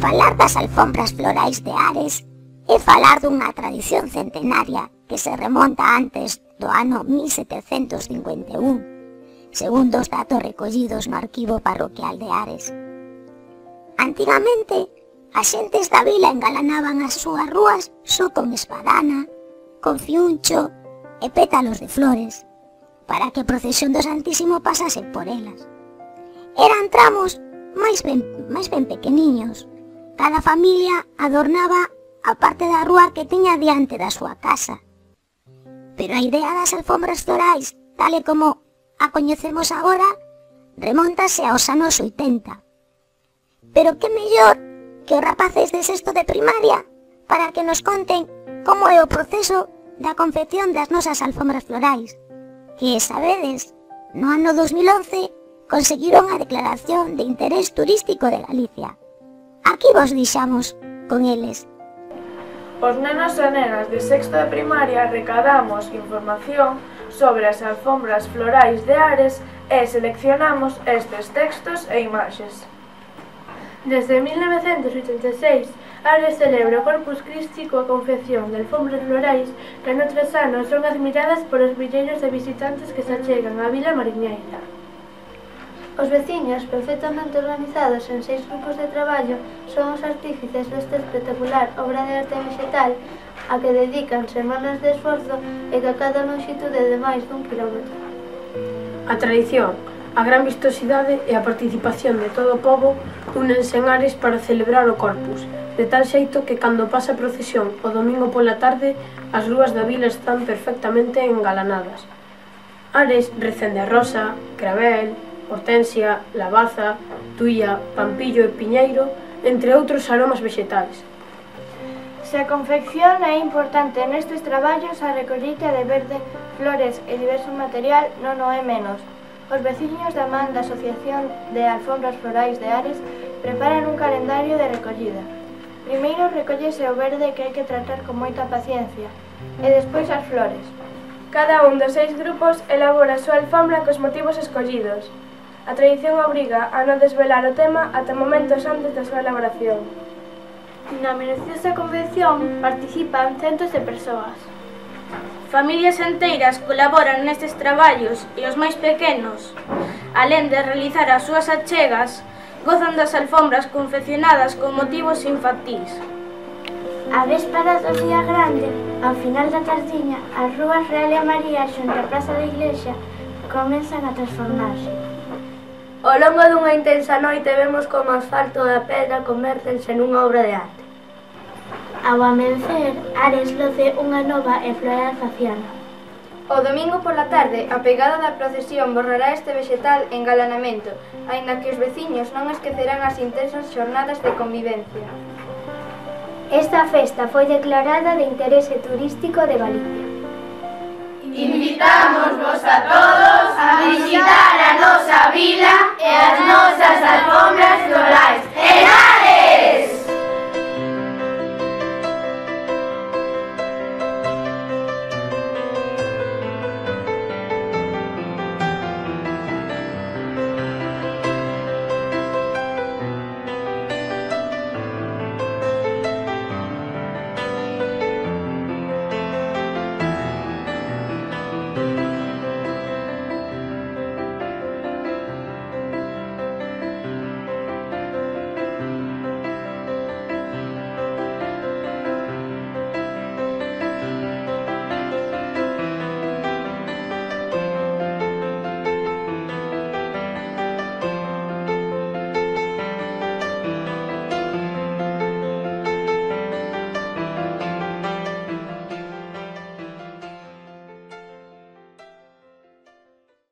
Falar das alfombras florais de Ares é falar dunha tradición centenaria que se remonta antes do ano 1751, segundo os datos recollidos no arquivo parroquial de Ares. Antigamente, as xentes da vila engalanaban as súas rúas só con espadana, con fiuncho e pétalos de flores, para que a procesión do Santísimo pasase por elas. Eran tramos máis ben pequeniños. Cada familia adornaba a parte da rúa que tiña diante da súa casa. Pero a idea das alfombras florais, tal e como a coñecemos agora, remóntase aos anos 80. Pero que mellor que os rapaces de sexto de primaria para que nos conten como é o proceso da confección das nosas alfombras florais, que, sabedes, no ano 2011 conseguiron a declaración de interés turístico de Galicia. Aquí vos deixamos con eles. Os nenos e nenas de sexto de primaria recadamos información sobre as alfombras florais de Ares e seleccionamos estes textos e imaxes. Desde 1986, Ares celebra o Corpus Christi coa confección de alfombras florais que noutros anos son admiradas por os milleiros de visitantes que se achegan á vila mariñeira. Os veciños, perfectamente organizados en 6 grupos de traballo, son os artífices desta espectacular obra de arte vegetal a que dedican semanas de esforzo e que acada longitude de máis dun quilómetro. A tradición, a gran vistosidade e a participación de todo o pobo únense en Ares para celebrar o Corpus, de tal xeito que cando pasa a procesión o domingo pola tarde, as rúas da vila están perfectamente engalanadas. Ares recende a rosa, cravel, hortensia, lavaza, tuia, pampillo e piñeiro, entre outros aromas vexetais. Se a confección é importante nestes traballos, a recollita de verde, flores e diverso material non o é menos. Os veciños da man da Asociación de Alfombras Florais de Ares preparan un calendario de recollida. Primeiro recollese o verde, que hai que tratar con moita paciencia, e despois as flores. Cada un dos 6 grupos elabora a súa alfombra cos motivos escollidos. A tradición obriga a non desvelar o tema ata momentos antes da súa elaboración. Na minuciosa confección participan centos de persoas. Familias enteiras colaboran nestes traballos e os máis pequenos, alén de realizar as súas achegas, gozan das alfombras confeccionadas con motivos infantís. A véspera do día grande, ao final da tardiña, as rúas Real e María xunto á praza da iglesia comenzan a transformarse. Ao longo dunha intensa noite vemos como o asfalto da pedra convértense nunha obra de arte. Ao amencer, Ares loce unha nova e floral faciana. O domingo pola tarde, a pegada da procesión borrará este vexetal engalanamento, aínda que os veciños non esquecerán as intensas xornadas de convivencia. Esta festa foi declarada de interese turístico de Galicia. Invitámosvos a todos a visitar a nosa vila e as nosas alfombras florais.